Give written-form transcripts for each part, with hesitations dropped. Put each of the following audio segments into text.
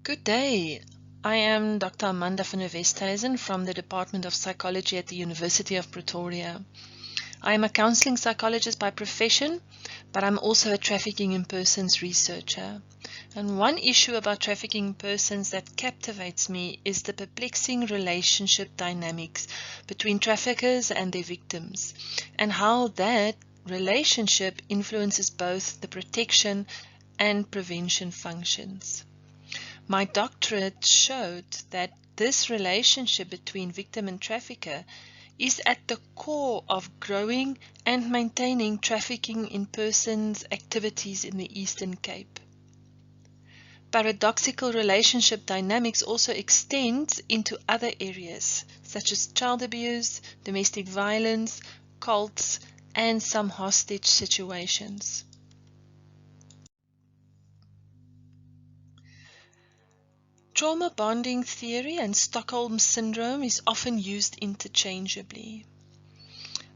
Good day. I am Dr. Amanda van der Westhuizen from the Department of Psychology at the University of Pretoria. I am a counseling psychologist by profession, but I'm also a trafficking in persons researcher. And one issue about trafficking in persons that captivates me is the perplexing relationship dynamics between traffickers and their victims, and how that relationship influences both the protection and prevention functions. My doctorate showed that this relationship between victim and trafficker is at the core of growing and maintaining trafficking in persons activities in the Eastern Cape. Paradoxical relationship dynamics also extends into other areas such as child abuse, domestic violence, cults, and some hostage situations. Trauma bonding theory and Stockholm syndrome is often used interchangeably.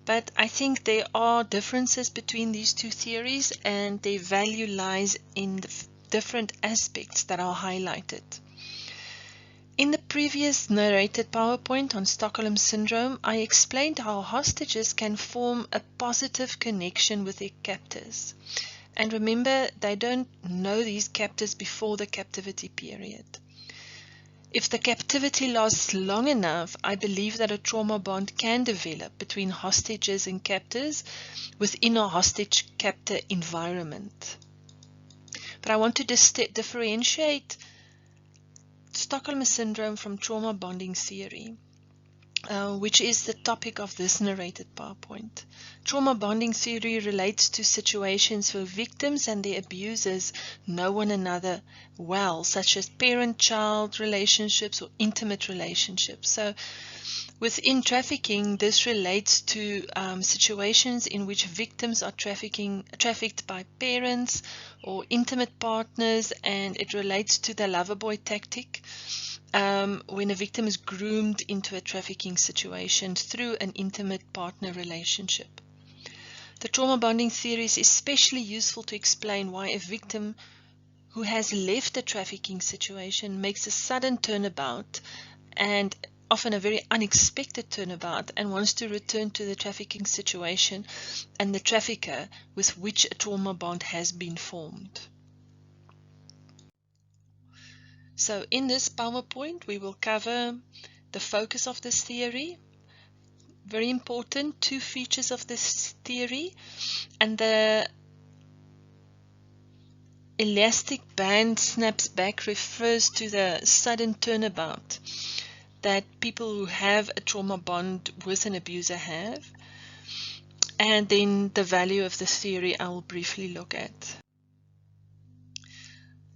But I think there are differences between these two theories, and their value lies in the different aspects that are highlighted. In the previous narrated PowerPoint on Stockholm syndrome, I explained how hostages can form a positive connection with their captors. And remember, they don't know these captors before the captivity period. If the captivity lasts long enough, I believe that a trauma bond can develop between hostages and captors within a hostage-captor environment. But I want to differentiate Stockholm syndrome from trauma bonding theory, which is the topic of this narrated PowerPoint. Trauma bonding theory relates to situations where victims and their abusers know one another well, such as parent-child relationships or intimate relationships. So within trafficking, this relates to situations in which victims are trafficked by parents or intimate partners, and it relates to the lover boy tactic. When a victim is groomed into a trafficking situation through an intimate partner relationship. The trauma bonding theory is especially useful to explain why a victim who has left a trafficking situation makes a sudden turnabout, and often a very unexpected turnabout, and wants to return to the trafficking situation and the trafficker with which a trauma bond has been formed. So in this PowerPoint, we will cover the focus of this theory, very important, two features of this theory, and the elastic band snaps back refers to the sudden turnabout that people who have a trauma bond with an abuser have, and then the value of this theory I will briefly look at.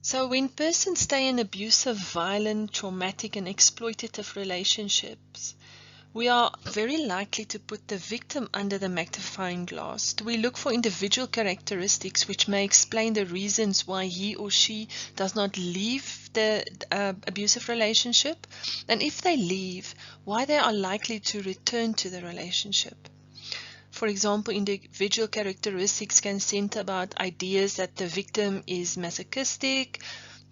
So when persons stay in abusive, violent, traumatic, and exploitative relationships, we are very likely to put the victim under the magnifying glass. We look for individual characteristics which may explain the reasons why he or she does not leave the abusive relationship, and if they leave, why they are likely to return to the relationship. For example, individual characteristics can center about ideas that the victim is masochistic,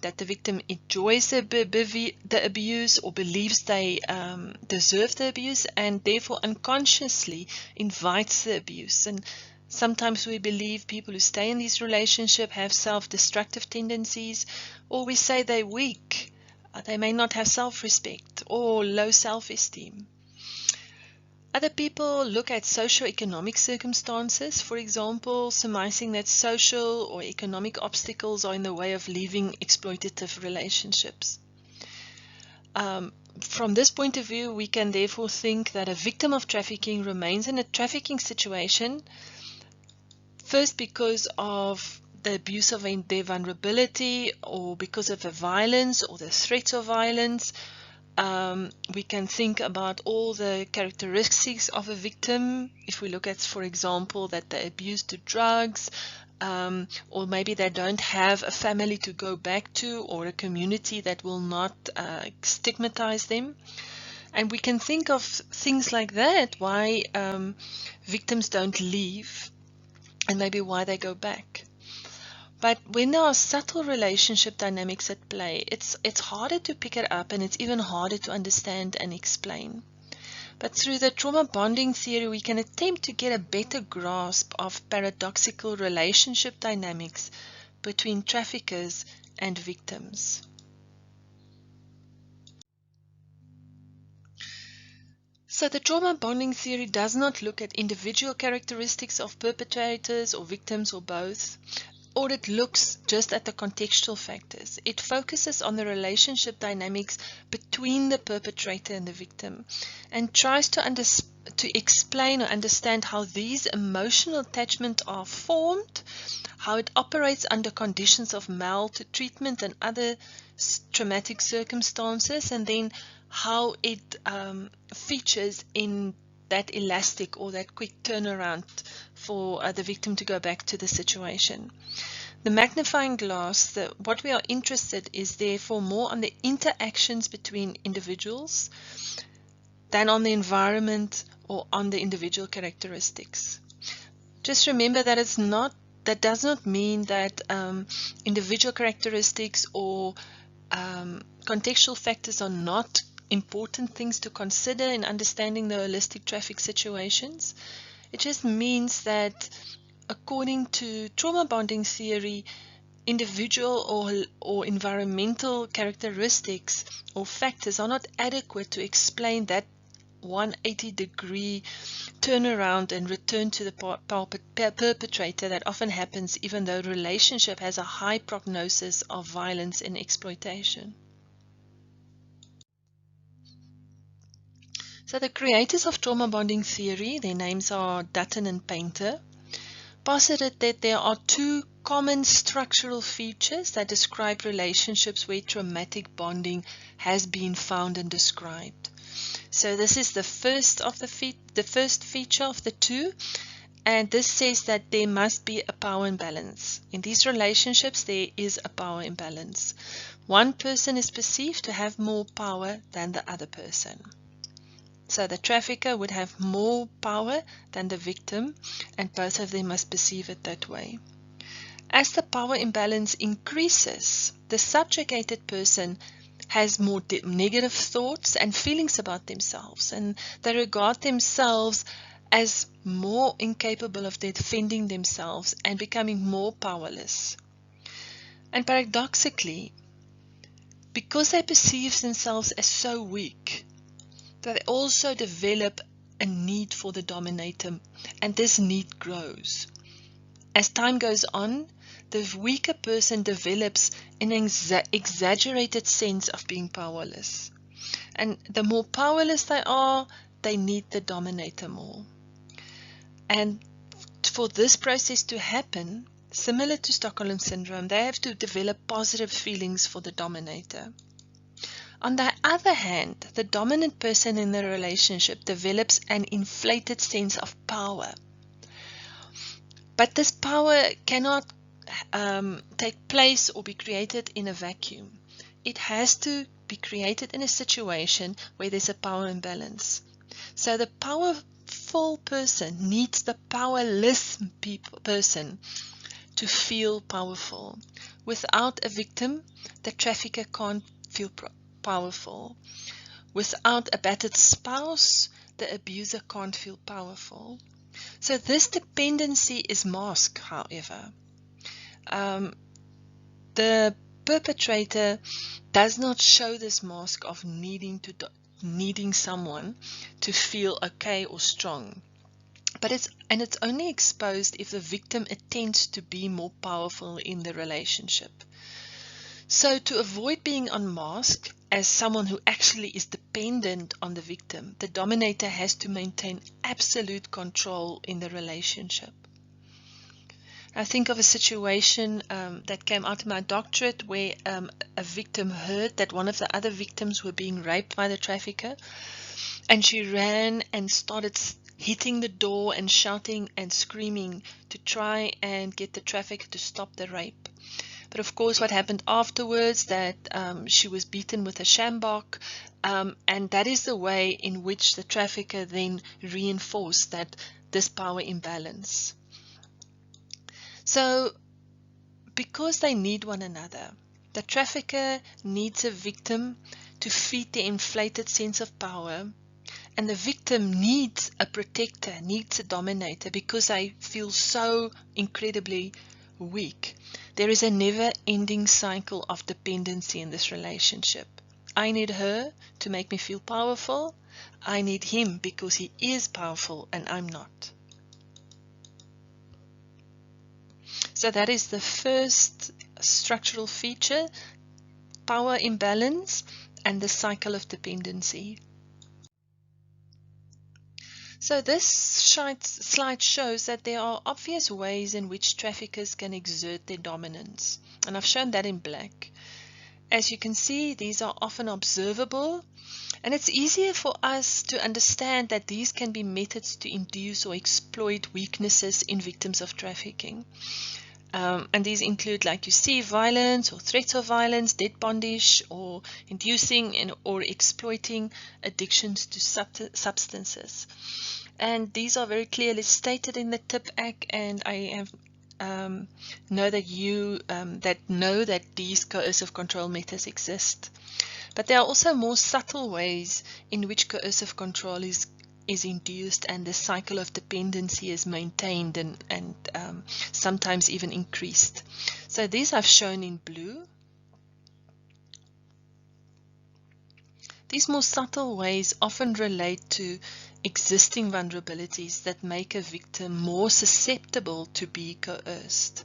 that the victim enjoys the abuse or believes they deserve the abuse, and therefore unconsciously invites the abuse. And sometimes we believe people who stay in these relationships have self-destructive tendencies, or we say they're weak. They may not have self-respect or low self-esteem. Other people look at socio-economic circumstances, for example, surmising that social or economic obstacles are in the way of leaving exploitative relationships. From this point of view, we can therefore think that a victim of trafficking remains in a trafficking situation, first because of the abuse of their vulnerability, or because of the violence or the threats of violence. We can think about all the characteristics of a victim. If we look at, for example, that they're abused to drugs, or maybe they don't have a family to go back to, or a community that will not stigmatize them. And we can think of things like that, why victims don't leave, and maybe why they go back. But when there are subtle relationship dynamics at play, it's harder to pick it up, and it's even harder to understand and explain. But through the trauma bonding theory, we can attempt to get a better grasp of paradoxical relationship dynamics between traffickers and victims. So the trauma bonding theory does not look at individual characteristics of perpetrators or victims or both, or it looks just at the contextual factors. It focuses on the relationship dynamics between the perpetrator and the victim, and tries to explain or understand how these emotional attachments are formed, how it operates under conditions of maltreatment and other traumatic circumstances, and then how it features in that elastic or that quick turnaround for the victim to go back to the situation. The magnifying glass, what we are interested is therefore more on the interactions between individuals than on the environment or on the individual characteristics. Just remember that that does not mean that individual characteristics or contextual factors are not important things to consider in understanding the holistic traffic situations. It just means that according to trauma bonding theory, individual or environmental characteristics or factors are not adequate to explain that 180-degree turnaround and return to the perpetrator that often happens even though relationship has a high prognosis of violence and exploitation. So the creators of trauma bonding theory, their names are Dutton and Painter, posited that there are two common structural features that describe relationships where traumatic bonding has been found and described. So this is the first feature of the two, and this says that there must be a power imbalance. In these relationships, there is a power imbalance. One person is perceived to have more power than the other person. So the trafficker would have more power than the victim, and both of them must perceive it that way. As the power imbalance increases, the subjugated person has more negative thoughts and feelings about themselves, and they regard themselves as more incapable of defending themselves and becoming more powerless. And paradoxically, because they perceive themselves as so weak, they also develop a need for the dominator, and this need grows. As time goes on, the weaker person develops an exaggerated sense of being powerless. And the more powerless they are, they need the dominator more. And for this process to happen, similar to Stockholm Syndrome, they have to develop positive feelings for the dominator. On the other hand, the dominant person in the relationship develops an inflated sense of power. But this power cannot take place or be created in a vacuum. It has to be created in a situation where there's a power imbalance. So the powerful person needs the powerless person to feel powerful. Without a victim, the trafficker can't feel powerful. Without a battered spouse, the abuser can't feel powerful. So this dependency is masked, however. The perpetrator does not show this mask of needing someone to feel okay or strong. But it's only exposed if the victim attempts to be more powerful in the relationship. So to avoid being unmasked as someone who actually is dependent on the victim, the dominator has to maintain absolute control in the relationship. I think of a situation that came out of my doctorate where a victim heard that one of the other victims were being raped by the trafficker, and she ran and started hitting the door and shouting and screaming to try and get the trafficker to stop the rape. But of course, what happened afterwards, that she was beaten with a sjambok, and that is the way in which the trafficker then reinforced this power imbalance. So because they need one another. The trafficker needs a victim to feed the inflated sense of power, and the victim needs a protector, needs a dominator, because they feel so incredibly weak. There is a never-ending cycle of dependency in this relationship. I need her to make me feel powerful. I need him because he is powerful and I'm not. So that is the first structural feature, power imbalance and the cycle of dependency. So this slide shows that there are obvious ways in which traffickers can exert their dominance, and I've shown that in black. As you can see, these are often observable, and it's easier for us to understand that these can be methods to induce or exploit weaknesses in victims of trafficking. And these include, like you see, violence or threats of violence, debt bondage, or inducing or exploiting addictions to substances. And these are very clearly stated in the TIP Act, and I have know that you know that these coercive control methods exist. But there are also more subtle ways in which coercive control is induced and the cycle of dependency is maintained and sometimes even increased. So these I've shown in blue. These more subtle ways often relate to existing vulnerabilities that make a victim more susceptible to be coerced.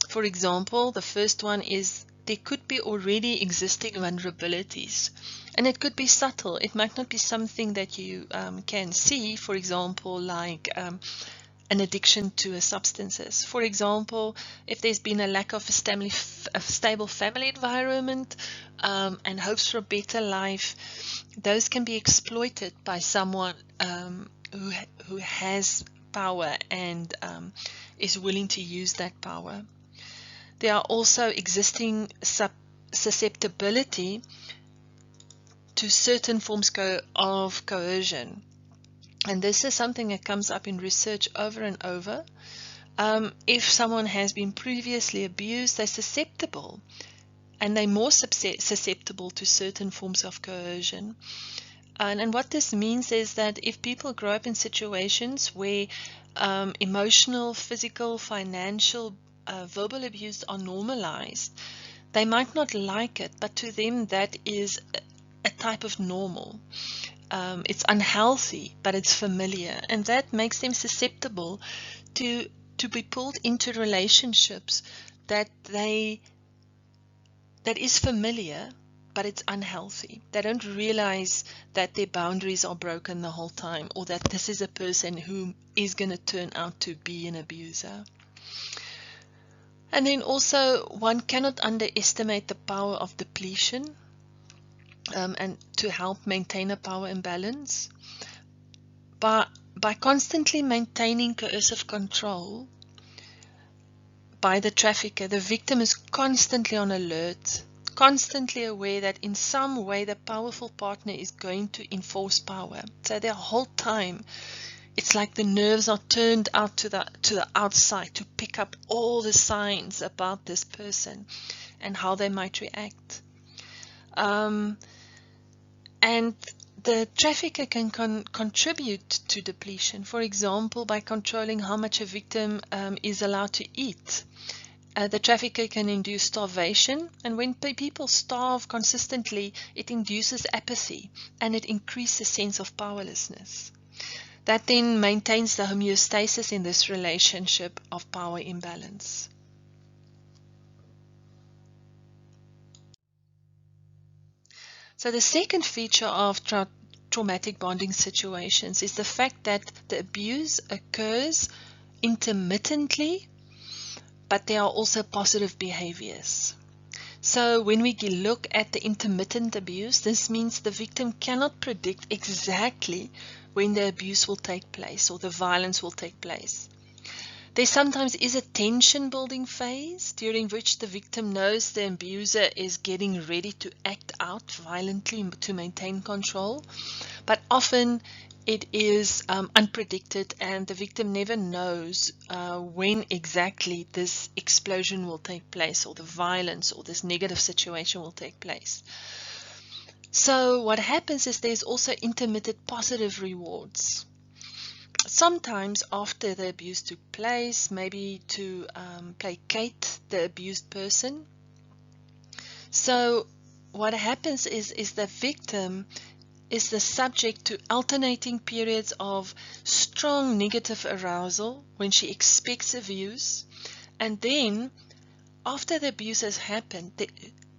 For example, the first one is there could be already existing vulnerabilities, and it could be subtle. It might not be something that you can see, for example, like an addiction to substances. For example, if there's been a lack of a stable family environment and hopes for a better life, those can be exploited by someone who has power and is willing to use that power. There are also existing susceptibility to certain forms of coercion. And this is something that comes up in research over and over. If someone has been previously abused, they're susceptible, and they're more susceptible to certain forms of coercion. And what this means is that if people grow up in situations where emotional, physical, financial, verbal abuse are normalized, they might not like it, but to them that is a type of normal. It's unhealthy, but it's familiar, and that makes them susceptible to be pulled into relationships that is familiar, but it's unhealthy. They don't realize that their boundaries are broken the whole time, or that this is a person who is going to turn out to be an abuser. And then also, one cannot underestimate the power of depletion and to help maintain a power imbalance. By constantly maintaining coercive control by the trafficker, the victim is constantly on alert, constantly aware that in some way the powerful partner is going to enforce power. So the whole time, it's like the nerves are turned out to the outside to pick up all the signs about this person and how they might react. And the trafficker can contribute to depletion, for example, by controlling how much a victim is allowed to eat. The trafficker can induce starvation, and when people starve consistently, it induces apathy and it increases sense of powerlessness. That then maintains the homeostasis in this relationship of power imbalance. So the second feature of traumatic bonding situations is the fact that the abuse occurs intermittently, but there are also positive behaviors. So when we look at the intermittent abuse, this means the victim cannot predict exactly when the abuse will take place or the violence will take place. There sometimes is a tension building phase during which the victim knows the abuser is getting ready to act out violently to maintain control, but often it is unpredicted, and the victim never knows when exactly this explosion will take place, or the violence or this negative situation will take place. So what happens is there's also intermittent positive rewards. Sometimes after the abuse took place, maybe to placate the abused person. So what happens is the victim is the subject to alternating periods of strong negative arousal when she expects abuse, and then after the abuse has happened,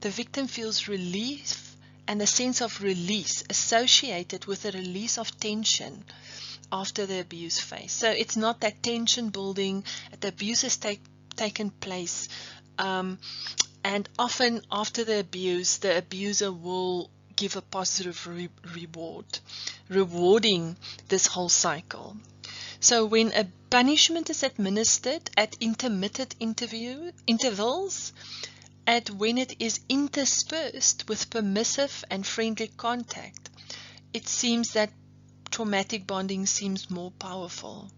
the victim feels relief and a sense of release associated with the release of tension after the abuse phase. So it's not that tension building, the abuse has taken place, and often after the abuse, the abuser will give a positive reward, rewarding this whole cycle. So when a punishment is administered at intermittent intervals, and when it is interspersed with permissive and friendly contact, it seems that traumatic bonding seems more powerful.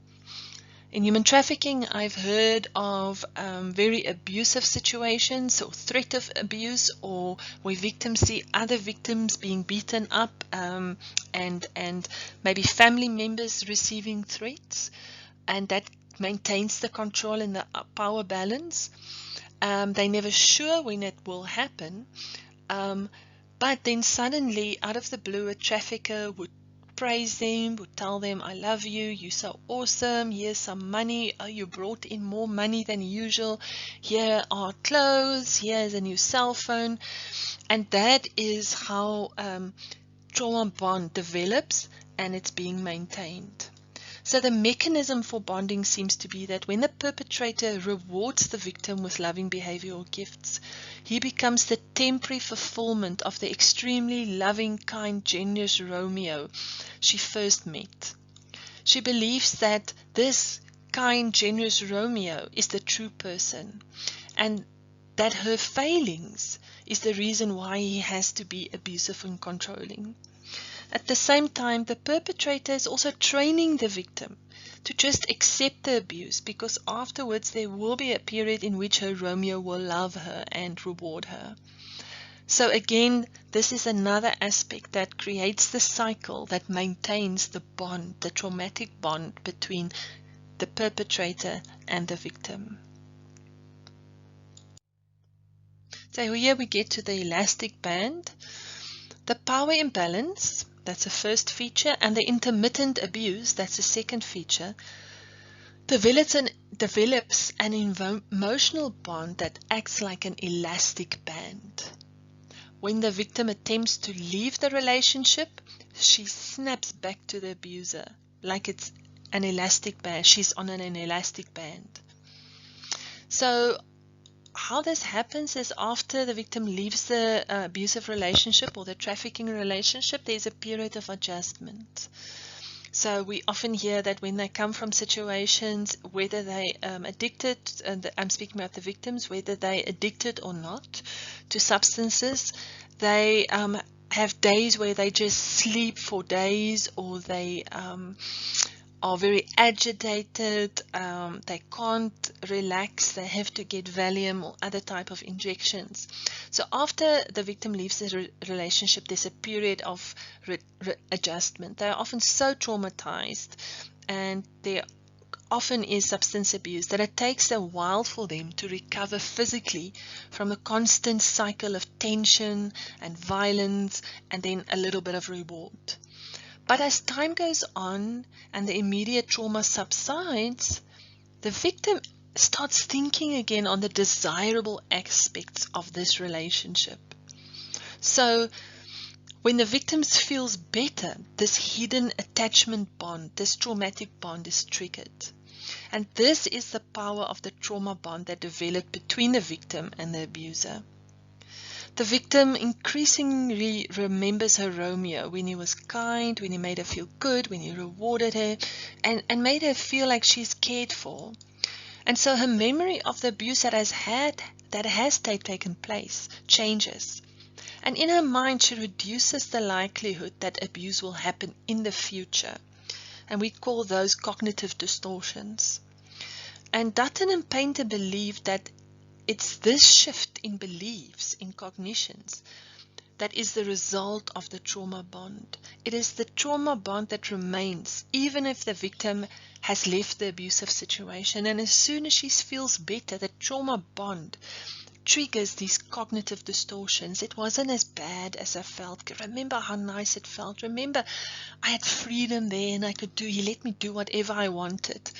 In human trafficking, I've heard of very abusive situations or threat of abuse, or where victims see other victims being beaten up, and maybe family members receiving threats, and that maintains the control and the power balance. They're never sure when it will happen, but then suddenly, out of the blue, a trafficker would praise them, would tell them, I love you, you're so awesome, here's some money, oh, you brought in more money than usual, here are clothes, here's a new cell phone. And that is how trauma bond develops, and it's being maintained. So the mechanism for bonding seems to be that when the perpetrator rewards the victim with loving behavior or gifts, he becomes the temporary fulfillment of the extremely loving, kind, generous Romeo she first met. She believes that this kind, generous Romeo is the true person, and that her failings is the reason why he has to be abusive and controlling. At the same time, the perpetrator is also training the victim to just accept the abuse, because afterwards there will be a period in which her Romeo will love her and reward her. So again, this is another aspect that creates the cycle that maintains the bond, the traumatic bond between the perpetrator and the victim. So here we get to the elastic band. The power imbalance, that's the first feature, and the intermittent abuse, that's the second feature, develops an emotional bond that acts like an elastic band. When the victim attempts to leave the relationship, she snaps back to the abuser like it's an elastic band. She's on an elastic band. So how this happens is after the victim leaves the abusive relationship or the trafficking relationship, there's a period of adjustment. So we often hear that when they come from situations, whether they addicted, and I'm speaking about the victims, whether they addicted or not to substances, they have days where they just sleep for days, or they are very agitated, they can't relax, they have to get Valium or other type of injections. So after the victim leaves the relationship, there's a period of adjustment. They are often so traumatized, and there often is substance abuse, that it takes a while for them to recover physically from a constant cycle of tension and violence, and then a little bit of reward. But as time goes on and the immediate trauma subsides, the victim starts thinking again on the desirable aspects of this relationship. So when the victim feels better, this hidden attachment bond, this traumatic bond is triggered. And this is the power of the trauma bond that developed between the victim and the abuser. The victim increasingly remembers her Romeo when he was kind, when he made her feel good, when he rewarded her, and made her feel like she's cared for. And so her memory of the abuse that has taken place changes. And in her mind, she reduces the likelihood that abuse will happen in the future. And we call those cognitive distortions. And Dutton and Painter believed that it's this shift in beliefs, in cognitions, that is the result of the trauma bond. It is the trauma bond that remains, even if the victim has left the abusive situation. And as soon as she feels better, the trauma bond triggers these cognitive distortions. It wasn't as bad as I felt. Remember how nice it felt. Remember, I had freedom there and he let me do whatever I wanted.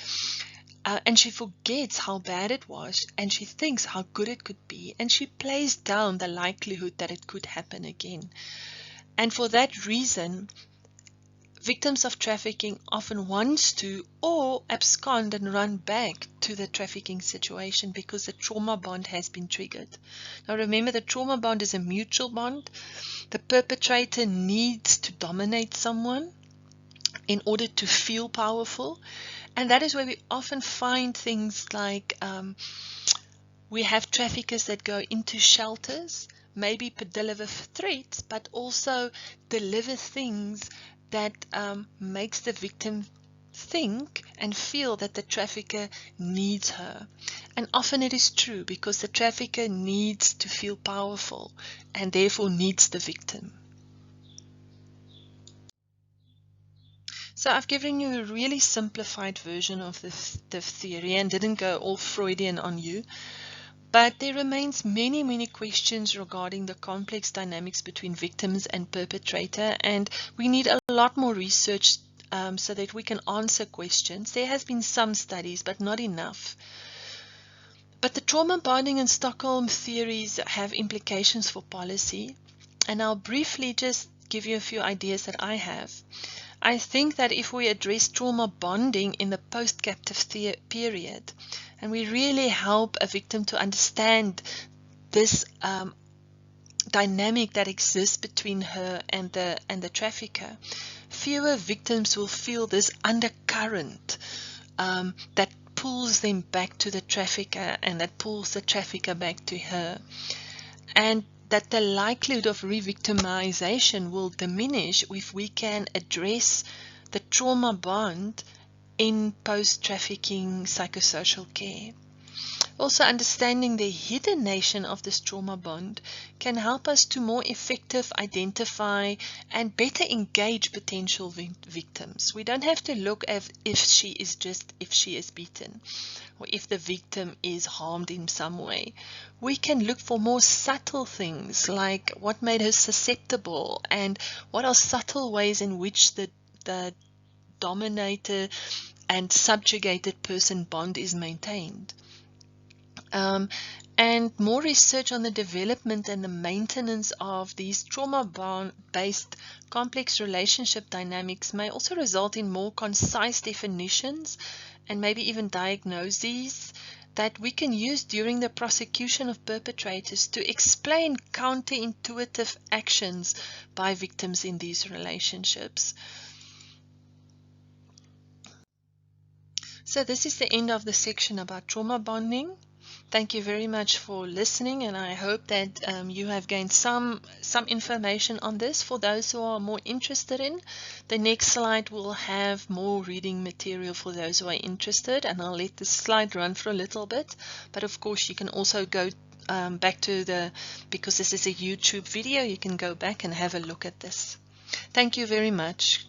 And she forgets how bad it was, and she thinks how good it could be, and she plays down the likelihood that it could happen again. And for that reason, victims of trafficking often want to or abscond and run back to the trafficking situation because the trauma bond has been triggered. Now remember, the trauma bond is a mutual bond. The perpetrator needs to dominate someone in order to feel powerful. And that is where we often find things like we have traffickers that go into shelters, maybe deliver threats, but also deliver things that makes the victim think and feel that the trafficker needs her. And often it is true, because the trafficker needs to feel powerful and therefore needs the victim. So I've given you a really simplified version of the theory and didn't go all Freudian on you. But there remains many questions regarding the complex dynamics between victims and perpetrator, and we need a lot more research so that we can answer questions. There has been some studies, but not enough. But the trauma bonding and Stockholm theories have implications for policy, and I'll briefly just give you a few ideas that I have. I think that if we address trauma bonding in the post-captive period, and we really help a victim to understand this dynamic that exists between her and the trafficker, fewer victims will feel this undercurrent that pulls them back to the trafficker and that pulls the trafficker back to her. And that the likelihood of re-victimization will diminish if we can address the trauma bond in post-trafficking psychosocial care. Also, understanding the hidden nature of this trauma bond can help us to more effectively identify and better engage potential victims. We don't have to look at if she is beaten or if the victim is harmed in some way. We can look for more subtle things like what made her susceptible and what are subtle ways in which the dominator and subjugated person bond is maintained. And more research on the development and the maintenance of these trauma-based complex relationship dynamics may also result in more concise definitions and maybe even diagnoses that we can use during the prosecution of perpetrators to explain counterintuitive actions by victims in these relationships. So this is the end of the section about trauma bonding. Thank you very much for listening, and I hope that you have gained some information on this. For those who are more interested in, the next slide will have more reading material for those who are interested, and I'll let the slide run for a little bit. But of course you can also go back to because this is a YouTube video, you can go back and have a look at this. Thank you very much.